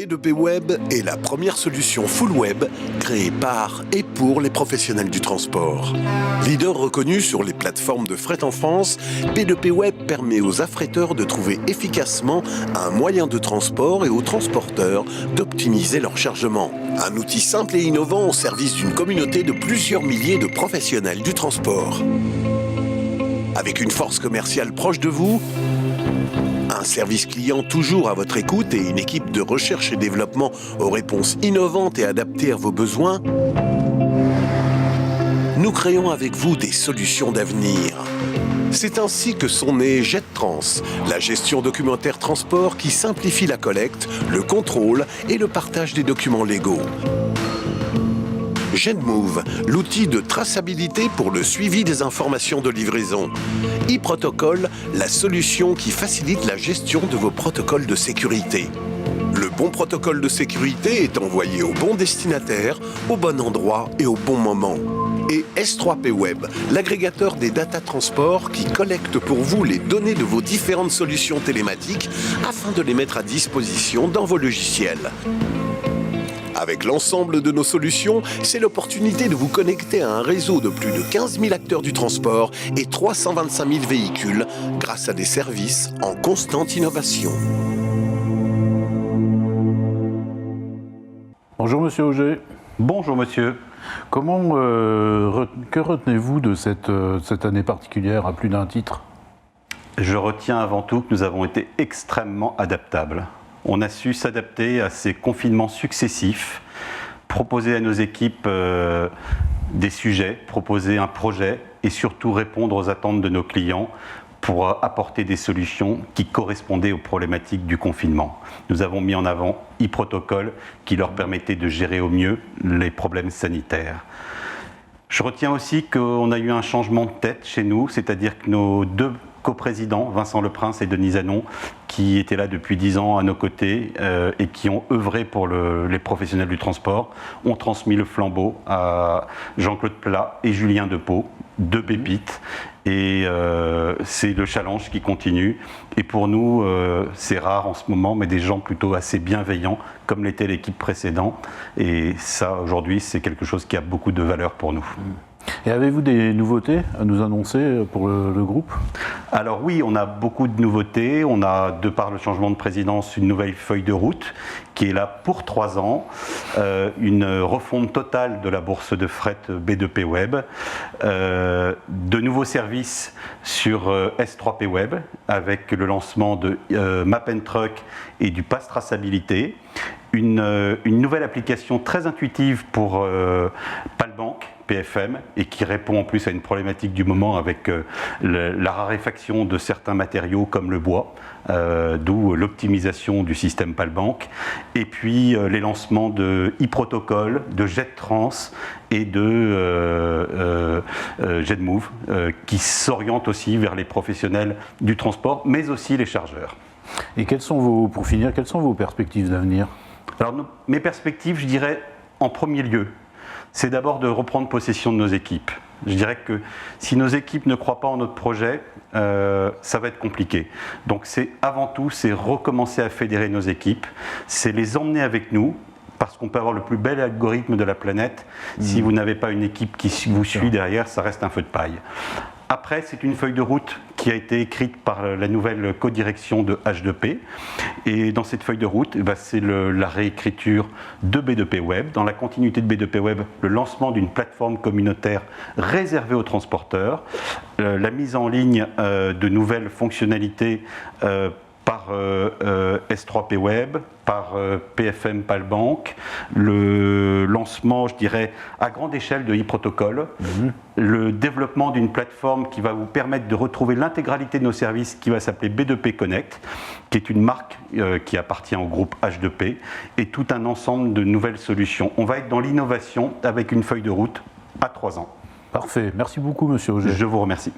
B2P Web est la première solution full web créée par et pour les professionnels du transport. Leader reconnu sur les plateformes de fret en France, B2P Web permet aux affréteurs de trouver efficacement un moyen de transport et aux transporteurs d'optimiser leur chargement. Un outil simple et innovant au service d'une communauté de plusieurs milliers de professionnels du transport. Avec une force commerciale proche de vous, un service client toujours à votre écoute et une équipe de recherche et développement aux réponses innovantes et adaptées à vos besoins, nous créons avec vous des solutions d'avenir. C'est ainsi que sont nés JetTrans, la gestion documentaire transport qui simplifie la collecte, le contrôle et le partage des documents légaux. JetMove, l'outil de traçabilité pour le suivi des informations de livraison. e-Protocol, la solution qui facilite la gestion de vos protocoles de sécurité. Le bon protocole de sécurité est envoyé au bon destinataire, au bon endroit et au bon moment. Et S3P Web, l'agrégateur des data transport qui collecte pour vous les données de vos différentes solutions télématiques afin de les mettre à disposition dans vos logiciels. Avec l'ensemble de nos solutions, c'est l'opportunité de vous connecter à un réseau de plus de 15 000 acteurs du transport et 325 000 véhicules grâce à des services en constante innovation. Bonjour Monsieur Auger. Bonjour Monsieur. Que retenez-vous de cette année particulière à plus d'un titre? Je retiens avant tout que nous avons été extrêmement adaptables. On a su s'adapter à ces confinements successifs, proposer à nos équipes des sujets, proposer un projet et surtout répondre aux attentes de nos clients pour apporter des solutions qui correspondaient aux problématiques du confinement. Nous avons mis en avant e-Protocol qui leur permettait de gérer au mieux les problèmes sanitaires. Je retiens aussi qu'on a eu un changement de tête chez nous, c'est-à-dire que nos deux coprésidents, Vincent Leprince et Denis Zanon, qui étaient là depuis 10 ans à nos côtés et qui ont œuvré pour les professionnels du transport, ont transmis le flambeau à Jean-Claude Plat et Julien Depeau, deux pépites. Et c'est le challenge qui continue. Et pour nous, c'est rare en ce moment, mais des gens plutôt assez bienveillants, comme l'était l'équipe précédente. Et ça, aujourd'hui, c'est quelque chose qui a beaucoup de valeur pour nous. Et avez-vous des nouveautés à nous annoncer pour le groupe? Alors oui, on a beaucoup de nouveautés. On a, de par le changement de présidence, une nouvelle feuille de route qui est là pour 3 ans, une refonte totale de la bourse de fret B2P Web, de nouveaux services sur S3P Web avec le lancement de Map & Truck et du Pass Traçabilité, une nouvelle application très intuitive pour Palbank, PFM, et qui répond en plus à une problématique du moment avec la raréfaction de certains matériaux comme le bois, d'où l'optimisation du système Palbank, et puis les lancements de e-Protocol, de JetTrans et de JetMove, qui s'orientent aussi vers les professionnels du transport, mais aussi les chargeurs. Et pour finir, quelles sont vos perspectives d'avenir? Alors, mes perspectives, je dirais, en premier lieu, c'est d'abord de reprendre possession de nos équipes. Je dirais que si nos équipes ne croient pas en notre projet, ça va être compliqué. Donc avant tout, c'est recommencer à fédérer nos équipes, c'est les emmener avec nous, parce qu'on peut avoir le plus bel algorithme de la planète. Si vous n'avez pas une équipe qui vous suit derrière, ça reste un feu de paille. Après, c'est une feuille de route qui a été écrite par la nouvelle codirection de H2P. Et dans cette feuille de route, c'est la réécriture de B2P Web. Dans la continuité de B2P Web, le lancement d'une plateforme communautaire réservée aux transporteurs, la mise en ligne de nouvelles fonctionnalités par S3P Web, par PFM Palbank, le lancement, je dirais, à grande échelle de e-Protocol, le développement d'une plateforme qui va vous permettre de retrouver l'intégralité de nos services qui va s'appeler B2P Connect, qui est une marque qui appartient au groupe H2P, et tout un ensemble de nouvelles solutions. On va être dans l'innovation avec une feuille de route à 3 ans. Parfait. Merci beaucoup, Monsieur Auger. Je vous remercie.